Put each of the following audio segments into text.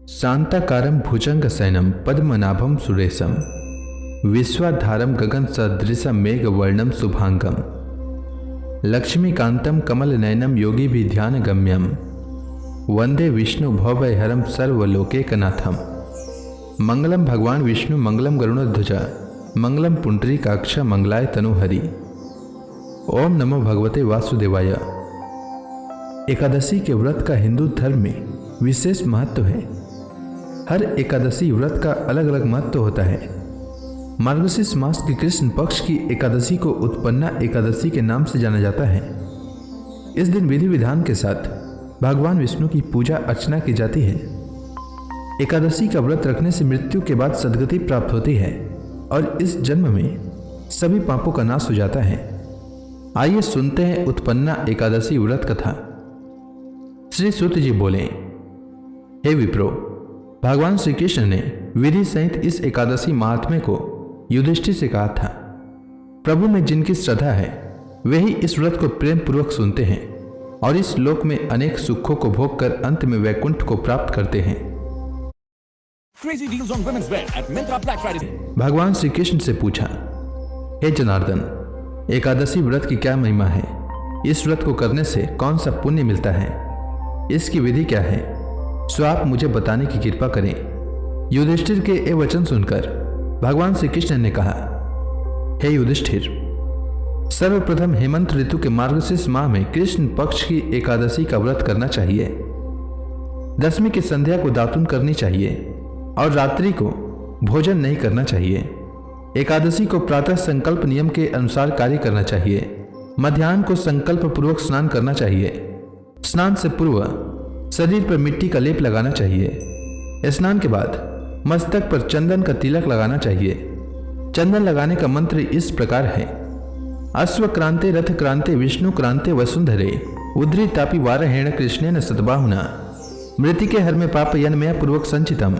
शांताकारं भुजंगशयनं पद्मनाभं सुरेशं विश्वाधारं गगनसदृशं मेघवर्णं शुभांगं लक्ष्मीकान्तं कमलनयनं योगिभिर्ध्यानगम्यं वंदे विष्णु भवभयहरं सर्वलोकैकनाथं। मंगलम भगवान विष्णु मंगलम गरुड़ध्वज मंगलम पुंडरीकाक्ष मंगलाय तनुहरि। ओम नमो भगवते वासुदेवाय। एकादशी के व्रत का हिंदू धर्म में विशेष महत्व है। हर एकादशी व्रत का अलग अलग महत्व होता है। मार्गशीर्ष मास की कृष्ण पक्ष की एकादशी को उत्पन्ना एकादशी के नाम से जाना जाता है। इस दिन विधि विधान के साथ भगवान विष्णु की पूजा अर्चना की जाती है। एकादशी का व्रत रखने से मृत्यु के बाद सद्गति प्राप्त होती है और इस जन्म में सभी पापों का नाश हो जाता है। आइए सुनते हैं उत्पन्ना एकादशी व्रत कथा। श्री सूत जी बोले, हे विप्रो, भगवान श्री कृष्ण ने विधि सहित इस एकादशी महात्म्य को युधिष्ठिर से कहा था। प्रभु में जिनकी श्रद्धा है वे ही इस व्रत को प्रेम पूर्वक सुनते हैं और इस लोक में अनेक सुखों को भोग कर अंत में वैकुंठ को प्राप्त करते हैं। Crazy deals on women's wear at Myntra Black Friday. भगवान श्री कृष्ण से पूछा, हे जनार्दन, एकादशी व्रत की क्या महिमा है? इस व्रत को करने से कौन सा पुण्य मिलता है? इसकी विधि क्या है? सो आप मुझे बताने की कृपा करें। युधिष्ठिर के ये वचन सुनकर भगवान श्री कृष्ण ने कहा, हे युधिष्ठिर, सर्वप्रथम हेमंत ऋतु के मार्गशीर्ष माह में कृष्ण पक्ष की एकादशी का व्रत करना चाहिए। दशमी की संध्या को दातुन करनी चाहिए और रात्रि को भोजन नहीं करना चाहिए। एकादशी को प्रातः संकल्प नियम के अनुसार कार्य करना चाहिए। मध्याह्न को संकल्प पूर्वक स्नान करना चाहिए। स्नान से पूर्व शरीर पर मिट्टी का लेप लगाना चाहिए। स्नान के बाद मस्तक पर चंदन का तिलक लगाना चाहिए। चंदन लगाने का मंत्र इस प्रकार है, अश्व क्रांते रथ क्रांते विष्णु क्रांते वसुंधरे उद्री तापी वारहेण कृष्णेन सतबाहुना मृतिके हर्मे पाप यन्मया पूर्वक संचितम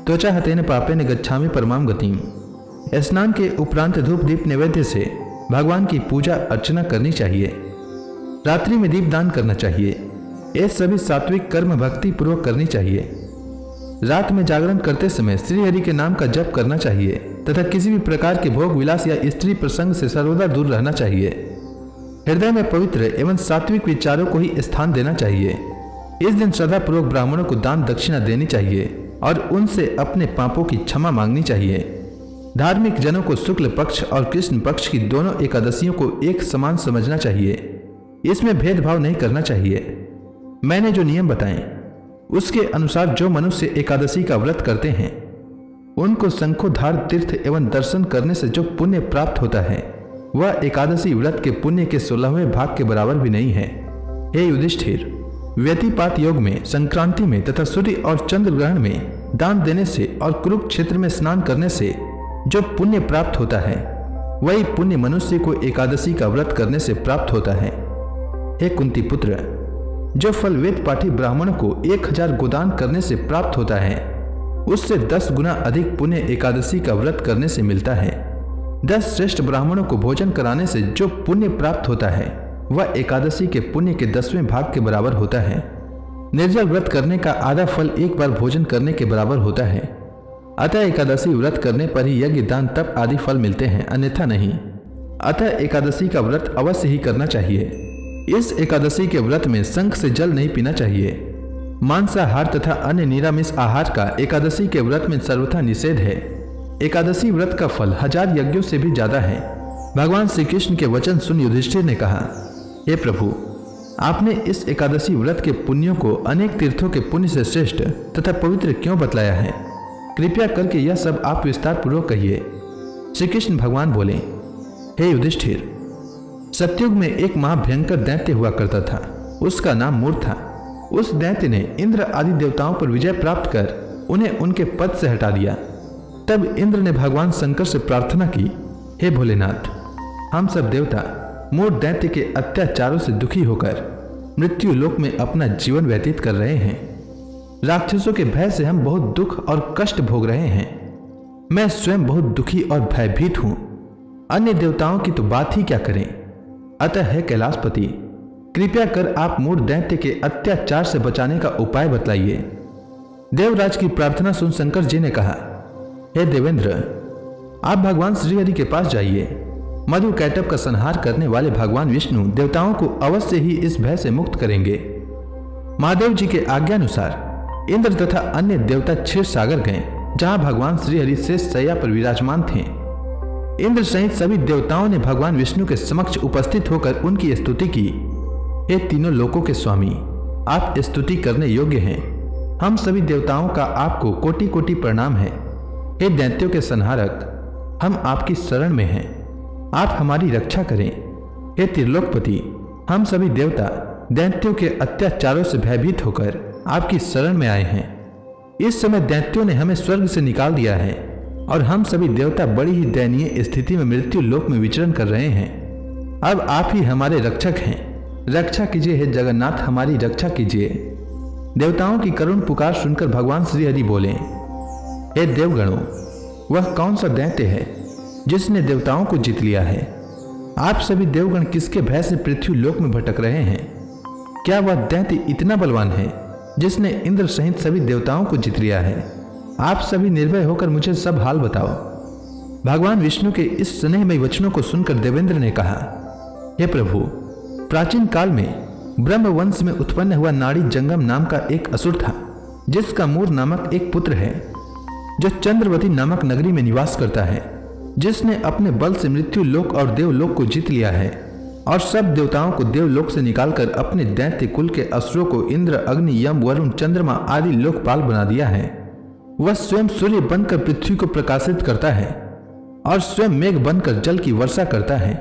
त्वचा हतेन पापेन गच्छामि परमाम गतिम। स्नान के उपरांत धूप दीप नैवेद्य से भगवान की पूजा अर्चना करनी चाहिए। रात्रि में दीप दान करना चाहिए। ये सभी सात्विक कर्म भक्ति पूर्वक करनी चाहिए। रात में जागरण करते समय श्री हरि के नाम का जप करना चाहिए तथा किसी भी प्रकार के भोग विलास या स्त्री प्रसंग से सर्वदा दूर रहना चाहिए। हृदय में पवित्र एवं सात्विक विचारों को ही स्थान देना चाहिए। इस दिन श्रद्धा पूर्वक ब्राह्मणों को दान दक्षिणा देनी चाहिए और उनसे अपने पापों की क्षमा मांगनी चाहिए। धार्मिक जनों को शुक्ल पक्ष और कृष्ण पक्ष की दोनों एकादशियों को एक समान समझना चाहिए। इसमें भेदभाव नहीं करना चाहिए। मैंने जो नियम बताए उसके अनुसार जो मनुष्य एकादशी का व्रत करते हैं उनको शंखोधार तीर्थ एवं दर्शन करने से जो पुण्य प्राप्त होता है वह एकादशी व्रत के पुण्य के 16वें भाग के बराबर भी नहीं है। हे युधिष्ठिर, व्यतिपात योग में, संक्रांति में तथा सूर्य और चंद्र ग्रहण में दान देने से और कुरुक्षेत्र में स्नान करने से जो पुण्य प्राप्त होता है वही पुण्य मनुष्य को एकादशी का व्रत करने से प्राप्त होता है। हे कुंती पुत्र, जो फल वेद पाठी ब्राह्मणों को 1000 गोदान करने से प्राप्त होता है उससे 10 गुना अधिक पुण्य एकादशी का व्रत करने से मिलता है। 10 श्रेष्ठ ब्राह्मणों को भोजन कराने से जो पुण्य प्राप्त होता है वह एकादशी के पुण्य के 10वें भाग के बराबर होता है। निर्जल व्रत करने का आधा फल एक बार भोजन करने के बराबर होता है। अतः एकादशी व्रत करने पर ही यज्ञ दान तप आदि फल मिलते हैं, अन्यथा नहीं। अतः एकादशी का व्रत अवश्य ही करना चाहिए। इस एकादशी के व्रत में शंख से जल नहीं पीना चाहिए। मांसाहार तथा अन्य निरामिष आहार का एकादशी के व्रत में सर्वथा निषेध है। एकादशी व्रत का फल 1000 यज्ञों से भी ज्यादा है। भगवान श्री कृष्ण के वचन सुन युधिष्ठिर ने कहा, हे प्रभु, आपने इस एकादशी व्रत के पुण्यों को अनेक तीर्थों के पुण्य से श्रेष्ठ तथा पवित्र क्यों बतलाया है? कृपया करके यह सब आप विस्तार पूर्वक कहिए। श्री कृष्ण भगवान बोले, हे युधिष्ठिर, सतयुग में एक महाभयंकर दैत्य हुआ करता था। उसका नाम मूर था। उस दैत्य ने इंद्र आदि देवताओं पर विजय प्राप्त कर उन्हें उनके पद से हटा दिया। तब इंद्र ने भगवान शंकर से प्रार्थना की, हे भोलेनाथ, हम सब देवता मूर दैत्य के अत्याचारों से दुखी होकर मृत्यु लोक में अपना जीवन व्यतीत कर रहे हैं। राक्षसों के भय से हम बहुत दुख और कष्ट भोग रहे हैं। मैं स्वयं बहुत दुखी और भयभीत हूं। अन्य देवताओं की तो बात ही क्या करें। अतः है कैलाशपति, कृपया कर आप मूढ़ दैत्य के अत्याचार से बचाने का उपाय बतलाइए। देवराज की प्रार्थना सुन शंकर जी ने कहा, हे देवेंद्र, आप भगवान श्रीहरि के पास जाइए। मधु कैटभ का संहार करने वाले भगवान विष्णु देवताओं को अवश्य ही इस भय से मुक्त करेंगे। महादेव जी के आज्ञानुसार इंद्र तथा अन्य देवता क्षीर सागर गए, जहां भगवान श्रीहरि शेष शैया पर विराजमान थे। इंद्र सहित सभी देवताओं ने भगवान विष्णु के समक्ष उपस्थित होकर उनकी स्तुति की। हे तीनों लोकों के स्वामी, आप स्तुति करने योग्य हैं। हम सभी देवताओं का आपको कोटि कोटि प्रणाम है। हे दैत्यों के संहारक, हम आपकी शरण में हैं, आप हमारी रक्षा करें। हे त्रिलोकपति, हम सभी देवता दैत्यों के अत्याचारों से भयभीत होकर आपकी शरण में आए हैं। इस समय दैत्यों ने हमें स्वर्ग से निकाल दिया है और हम सभी देवता बड़ी ही दयनीय स्थिति में मृत्यु लोक में विचरण कर रहे हैं। अब आप ही हमारे रक्षक हैं, रक्षा कीजिए। हे जगन्नाथ, हमारी रक्षा कीजिए। देवताओं की करुण पुकार सुनकर भगवान श्रीहरि बोले, हे देवगणों, वह कौन सा दैत्य है जिसने देवताओं को जीत लिया है? आप सभी देवगण किसके भय से पृथ्वी लोक में भटक रहे हैं? क्या वह दैत्य इतना बलवान है जिसने इंद्र सहित सभी देवताओं को जीत लिया है? आप सभी निर्भय होकर मुझे सब हाल बताओ। भगवान विष्णु के इस स्नेहमयी वचनों को सुनकर देवेंद्र ने कहा, हे प्रभु, प्राचीन काल में ब्रह्म वंश में उत्पन्न हुआ नाड़ी जंगम नाम का एक असुर था, जिसका मूर नामक एक पुत्र है, जो चंद्रवती नामक नगरी में निवास करता है, जिसने अपने बल से मृत्यु लोक और देवलोक को जीत लिया है और सब देवताओं को देवलोक से निकालकर अपने दैत्य कुल के असुरों को इंद्र, अग्नि, यम, वरुण, चंद्रमा आदि लोकपाल बना दिया है। वह स्वयं सूर्य बनकर पृथ्वी को प्रकाशित करता है और स्वयं मेघ बनकर जल की वर्षा करता है।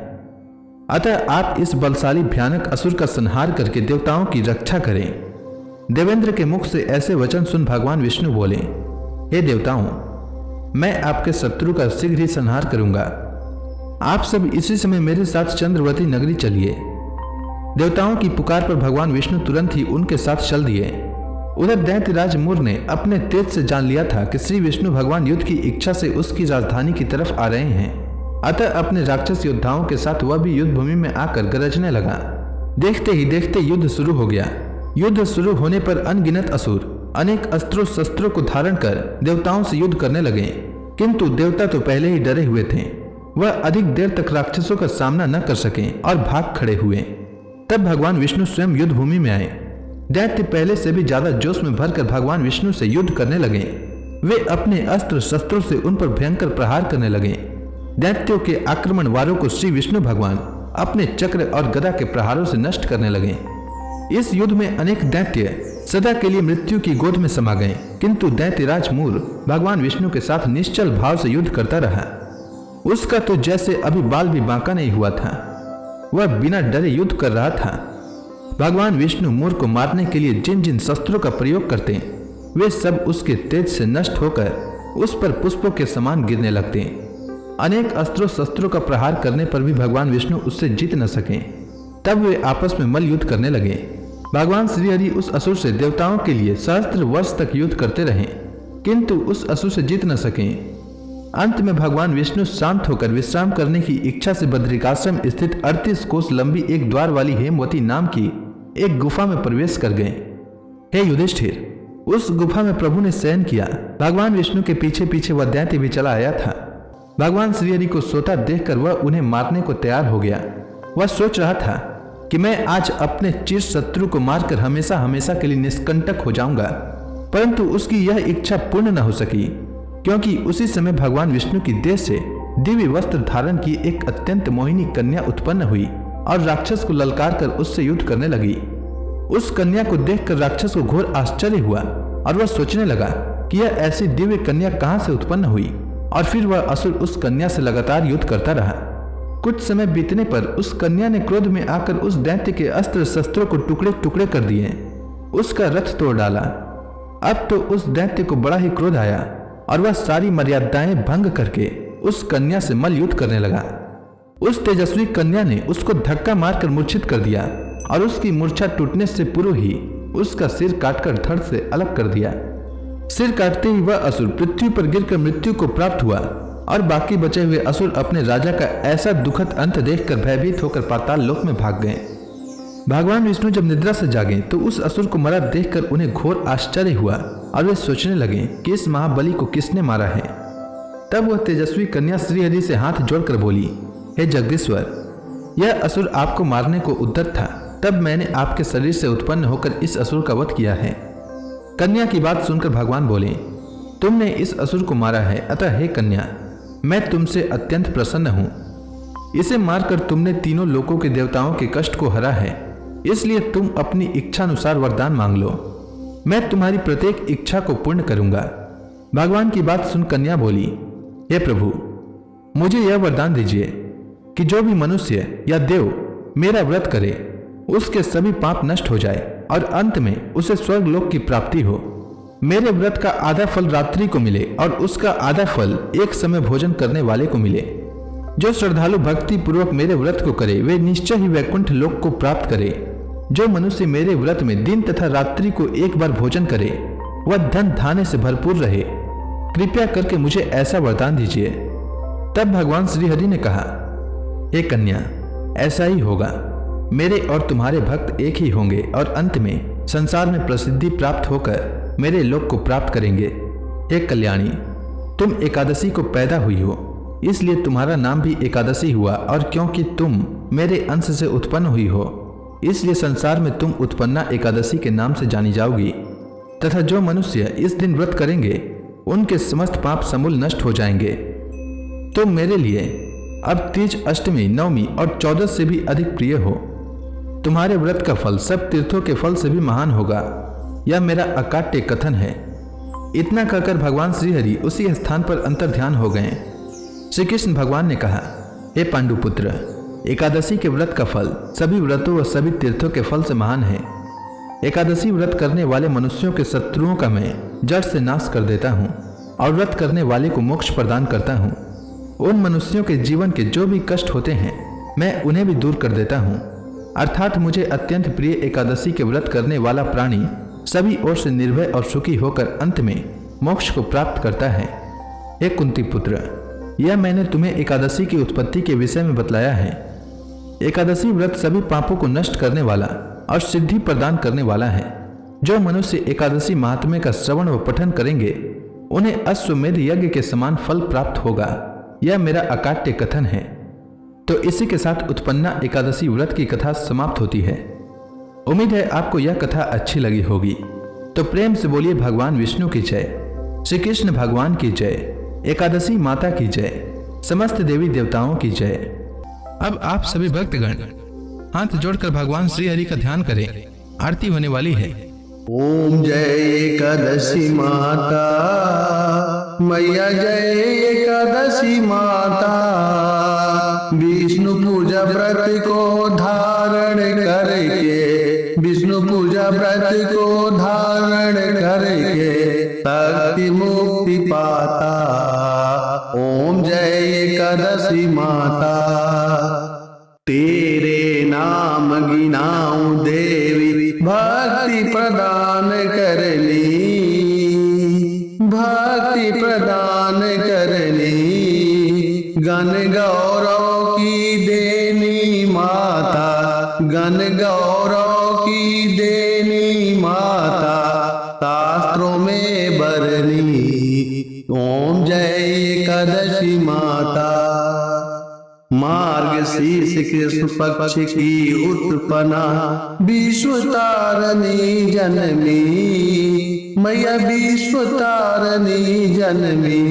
अतः आप इस बलशाली भयानक असुर का संहार करके देवताओं की रक्षा करें। देवेंद्र के मुख से ऐसे वचन सुन भगवान विष्णु बोले, हे देवताओं, मैं आपके शत्रु का शीघ्र ही संहार करूंगा। आप सब इसी समय मेरे साथ चंद्रवती नगरी चलिए। देवताओं की पुकार पर भगवान विष्णु तुरंत ही उनके साथ चल दिए। उधर दैत्यराज मूर ने अपने तेज से जान लिया था कि श्री विष्णु भगवान युद्ध की इच्छा से उसकी राजधानी की तरफ आ रहे हैं। अतः अपने राक्षस योद्धाओं के साथ वह भी युद्ध भूमि में आकर गरजने लगा। देखते ही देखते युद्ध शुरू हो गया। युद्ध शुरू होने पर अनगिनत असुर अनेक अस्त्रों शस्त्रों को धारण कर देवताओं से युद्ध करने लगे, किंतु देवता तो पहले ही डरे हुए थे। वह अधिक देर तक राक्षसों का सामना न कर सके और भाग खड़े हुए। तब भगवान विष्णु स्वयं युद्ध भूमि में आए। दैत्य पहले से भी ज्यादा जोश में भरकर भगवान विष्णु से युद्ध करने लगे। वे अपने अस्त्र शस्त्रों से उन पर भयंकर प्रहार करने लगे। दैत्यों के आक्रमण वारों को श्री विष्णु भगवान अपने चक्र और गदा के प्रहारों से नष्ट करने लगे। इस युद्ध में अनेक दैत्य सदा के लिए मृत्यु की गोद में समा गए, किंतु दैत्यराज मूर भगवान विष्णु के साथ निश्चल भाव से युद्ध करता रहा। उसका तो जैसे अभी बाल भी बांका नहीं हुआ था। वह बिना डरे युद्ध कर रहा था। भगवान विष्णु मूर को मारने के लिए जिन जिन शस्त्रों का प्रयोग करते, वे सब उसके तेज से नष्ट होकर उस पर पुष्पों के समान गिरने लगते। अनेक अस्त्रों शस्त्रों का प्रहार करने पर भी भगवान विष्णु उससे जीत न सके। तब वे आपस में मल युद्ध करने लगे। भगवान श्रीहरि उस असुर से देवताओं के लिए सहस्त्र वर्ष तक युद्ध करते रहे, किंतु उस असुर से जीत न सके। अंत में भगवान विष्णु शांत होकर विश्राम करने की इच्छा से बद्रिकाश्रम स्थित 38 कोस लंबी एक द्वार वाली हेमवती नाम की एक गुफा में प्रवेश कर गए। हे युधिष्ठिर, उस गुफा में प्रभु ने शयन किया। भगवान विष्णु के पीछे पीछे वह दैत्य भी चला आया था। भगवान श्रीहरि को सोता देखकर वह उन्हें मारने को तैयार हो गया। वह सोच रहा था कि मैं आज अपने चिर शत्रु को मारकर हमेशा हमेशा के लिए निष्कंटक हो जाऊंगा, परंतु उसकी यह इच्छा पूर्ण न हो सकी, क्योंकि उसी समय भगवान विष्णु की देह से दिव्य वस्त्र धारण की एक अत्यंत मोहिनी कन्या उत्पन्न हुई और राक्षस को ललकार कर उससे युद्ध करने लगी। उस कन्या को देखकर राक्षस को घोर आश्चर्य हुआ और वह सोचने लगा कि यह ऐसी दिव्य कन्या कहां से उत्पन्न हुई, और फिर वह असुर उस कन्या से लगातार युद्ध करता रहा। कुछ समय बीतने पर उस कन्या ने क्रोध में आकर उस दैत्य के अस्त्र शस्त्रों को टुकड़े टुकड़े कर दिए, उसका रथ तोड़ डाला। अब तो उस दैत्य को बड़ा ही क्रोध आया और वह सारी मर्यादाएं भंग करके उस कन्या से मल युद्ध करने लगा। उस तेजस्वी कन्या ने उसको धक्का मारकर मूर्छित कर दिया और उसकी मूर्छा टूटने से पूर्व ही उसका सिर काटकर धड़ से अलग कर दिया। सिर काटते ही वह असुर पृथ्वी पर गिरकर मृत्यु को प्राप्त हुआ और बाकी बचे हुए असुर अपने राजा का ऐसा दुखद अंत देखकर भयभीत होकर पाताल लोक में भाग गए। भगवान विष्णु जब निद्रा से जागे तो उस असुर को मरा देखकर उन्हें घोर आश्चर्य हुआ और वे सोचने लगे कि इस महाबली को किसने मारा है। तब वह तेजस्वी कन्या श्रीहरि से हाथ जोड़कर बोली, हे जगदीश्वर, यह असुर आपको मारने को उद्यत था, तब मैंने आपके शरीर से उत्पन्न होकर इस असुर का वध किया है। कन्या की बात सुनकर भगवान बोले, तुमने इस असुर को मारा है, अतः हे कन्या, मैं तुमसे अत्यंत प्रसन्न हूँ। इसे मारकर तुमने तीनों लोकों के देवताओं के कष्ट को हरा है, इसलिए तुम अपनी इच्छानुसार वरदान मांग लो, मैं तुम्हारी प्रत्येक इच्छा को पूर्ण करूंगा। भगवान की बात सुन कन्या बोली, हे प्रभु, मुझे यह वरदान दीजिए कि जो भी मनुष्य या देव मेरा व्रत करे उसके सभी पाप नष्ट हो जाए और अंत में उसे स्वर्गलोक की प्राप्ति हो। मेरे व्रत का आधा फल रात्रि को मिले और उसका आधा फल एक समय भोजन करने वाले को मिले। जो श्रद्धालु भक्ति पूर्वक मेरे व्रत को करे वे निश्चय ही वैकुंठ लोक को प्राप्त करे। जो मनुष्य मेरे व्रत में दिन तथा रात्रि को एक बार भोजन करे वह धन धान्य से भरपूर रहे। कृपया करके मुझे ऐसा वरदान दीजिए। तब भगवान श्रीहरि ने कहा, हे कन्या, ऐसा ही होगा। मेरे और तुम्हारे भक्त एक ही होंगे और अंत में संसार में प्रसिद्धि प्राप्त होकर मेरे लोक को प्राप्त करेंगे। हे कल्याणी, तुम एकादशी को पैदा हुई हो, इसलिए तुम्हारा नाम भी एकादशी हुआ, और क्योंकि तुम मेरे अंश से उत्पन्न हुई हो इसलिए संसार में तुम उत्पन्ना एकादशी के नाम से जानी जाओगी। तथा जो मनुष्य इस दिन व्रत करेंगे उनके समस्त पाप समूल नष्ट हो जाएंगे। तुम मेरे लिए अब तीज, अष्टमी, नवमी और 14 से भी अधिक प्रिय हो। तुम्हारे व्रत का फल सब तीर्थों के फल से भी महान होगा, यह मेरा अकाट्य कथन है। इतना कहकर भगवान श्रीहरि उसी स्थान पर अंतर्ध्यान हो गए। श्री कृष्ण भगवान ने कहा, हे पांडुपुत्र, एकादशी के व्रत का फल सभी व्रतों व सभी तीर्थों के फल से महान है। एकादशी व्रत करने वाले मनुष्यों के शत्रुओं का मैं जड़ से नाश कर देता हूँ और व्रत करने वाले को मोक्ष प्रदान करता हूँ। उन मनुष्यों के जीवन के जो भी कष्ट होते हैं मैं उन्हें भी दूर कर देता हूँ। अर्थात मुझे अत्यंत प्रिय एकादशी के व्रत करने वाला प्राणी सभी ओर से निर्भय और सुखी होकर अंत में मोक्ष को प्राप्त करता है। हे कुंती पुत्र, यह मैंने तुम्हें एकादशी की उत्पत्ति के विषय में बतलाया है। एकादशी व्रत सभी पापों को नष्ट करने वाला और सिद्धि प्रदान करने वाला है। जो मनुष्य एकादशी महात्म्य का श्रवण व पठन करेंगे उन्हें अश्वमेध यज्ञ के समान फल प्राप्त होगा। यह मेरा अकाट्य कथन है। तो इसी के साथ उत्पन्ना एकादशी व्रत की कथा समाप्त होती है। उम्मीद है आपको यह कथा अच्छी लगी होगी। तो प्रेम से बोलिए भगवान विष्णु की जय, श्री कृष्ण भगवान की जय, एकादशी माता की जय, समस्त देवी देवताओं की जय। अब आप सभी भक्तगण हाथ जोड़कर भगवान श्री हरि का ध्यान करें। आरती होने वाली है। ओम जय एकादशी माता मैया, जय एकादशी माता। विष्णु पूजा व्रत को धारण करके, विष्णु पूजा व्रत को धारण करके शक्ति मुक्ति पाता। ओम जय एकादशी माता। तेरे नाम गिनाऊं देवी, भक्ति प्रदान करनी, भक्ति प्रदान करनी। गण गौरव की देनी माता, गण गौरव की देनी माता, शास्त्रों में बरनी। ओम जय एकादशी माता। मार्गशीर्ष कृष्ण पक्ष की उत्पन्ना, विश्व तारणी जनमी मैया, विश्व तारणी जनमी।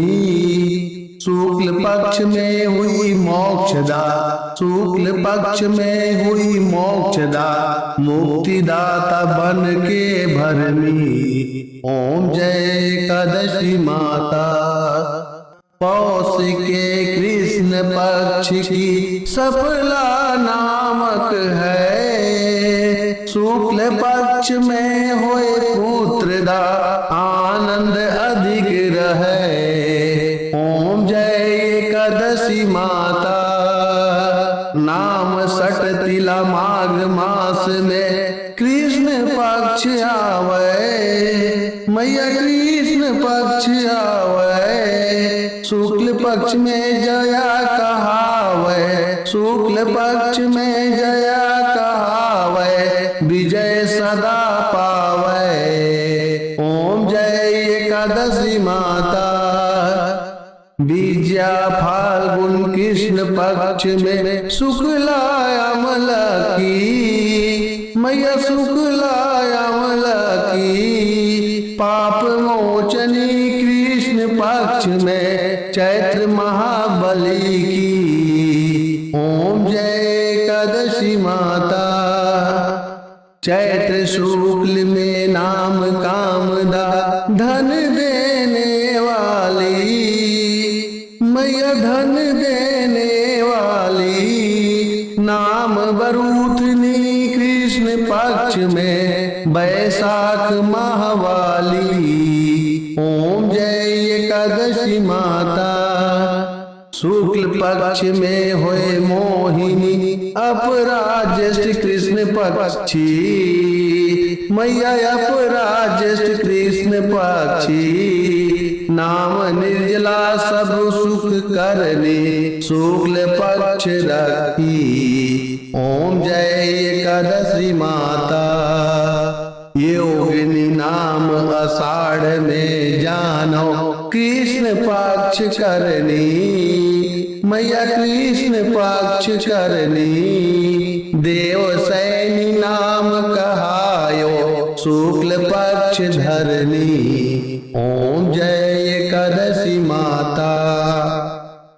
शुक्ल पक्ष में हुई मोक्षदा, शुक्ल पक्ष में हुई मोक्षदा, मुक्तिदाता बन के भरमी। ओम जय एकादशी माता। पौष के कृष्ण पक्ष की सफला नामक है, शुक्ल पक्ष में होए पुत्रदा, आनंद अधिक रहे। ओम जय एकादशी माता। नाम सट तिला माघ मास में कृष्ण पक्ष आवे मैया, कृष्ण पक्ष आवे। शुक्ल पक्ष में जया कहावे, शुक्ल पक्ष में जया कहावे, विजय सदा पावे। ओम जय जय एकादशी माता। बीजा फाल्गुन कृष्ण पक्ष में शुक्ला अमला की, मैया शुक्ला अमला की। पाप मोचनी कृष्ण पक्ष में चैत्र महाबली की। ओम जय एकादशी माता। चैत्र शुक्ल में नाम कामदा धन देने वाली, मैया धन देने वाली। नाम बरूथनी कृष्ण पक्ष में बैसाख माहवाली। ओम जय एकादशी माता। शुक्ल पक्ष में होए मोहिनी अपराज्येष्ठ कृष्ण पक्षी, मैया अपराज्येष्ठ कृष्ण पक्षी। नाम निर्जला सब सुख करने शुक्ल पक्ष रखी। ओम जय एकादशी माता। योगिनी नाम आषाढ़ में जानो कृष्ण पक्ष करनी, मैया कृष्ण पक्ष करनी। देवसैनी नाम कहायो शुक्ल पक्ष धरनी। ओम जय एकादशी माता।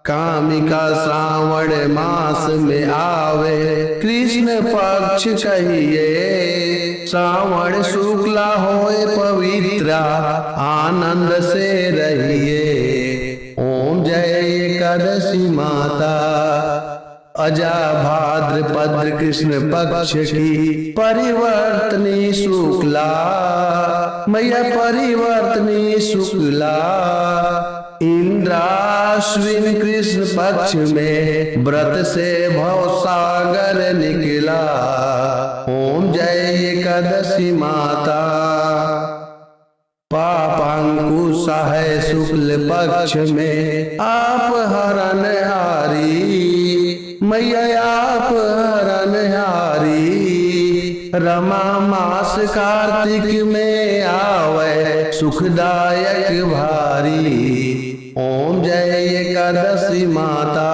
कामिका श्रावण मास में आवे कृष्ण पक्ष कहिए। श्रावण शुक्ला होए पवित्रा आनंद से रहिए। ओम जय एकादशी माता। अजा भाद्रपद कृष्ण पक्ष की परिवर्तनी शुक्ला, मैया परिवर्तनी शुक्ला। इंद्राश्विन कृष्ण पक्ष में व्रत से भवसागर निकला। ओम जय एकादशी माता। पापांकुश है शुक्ल पक्ष में आप हरणहारी, मैया आप हरणहारी। रमा मास कार्तिक में आवे सुखदायक भारी। ओम जय एकादशी माता।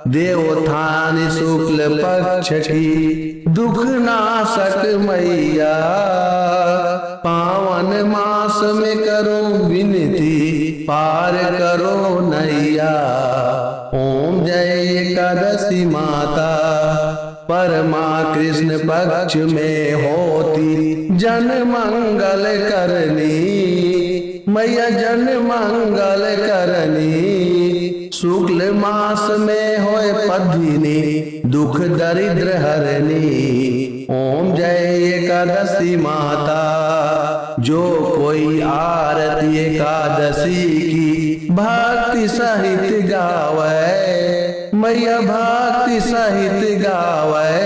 देवोत्थान शुक्ल पक्ष की दुख नाशक मैया। पावन मास में करो विनती पार करो नैया। ओम जय एकादशी माता। परमा कृष्ण पक्ष में होती जन मंगल करनी, मैया जन मंगल करनी। शुक्ल मास में होए पद्मिनी दुख दरिद्र हरनी। ओम जय एकादशी माता। जो कोई आरती एकादशी की भक्ति सहित गावे, मैया भक्ति सहित गावे।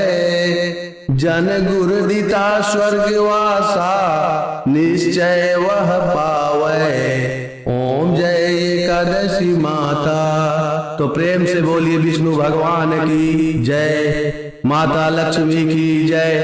जन गुरु दिता स्वर्गवासा निश्चय वह पावे। ओम जय एकादशी माता। तो प्रेम से बोलिए विष्णु भगवान की जय, माता लक्ष्मी की जय।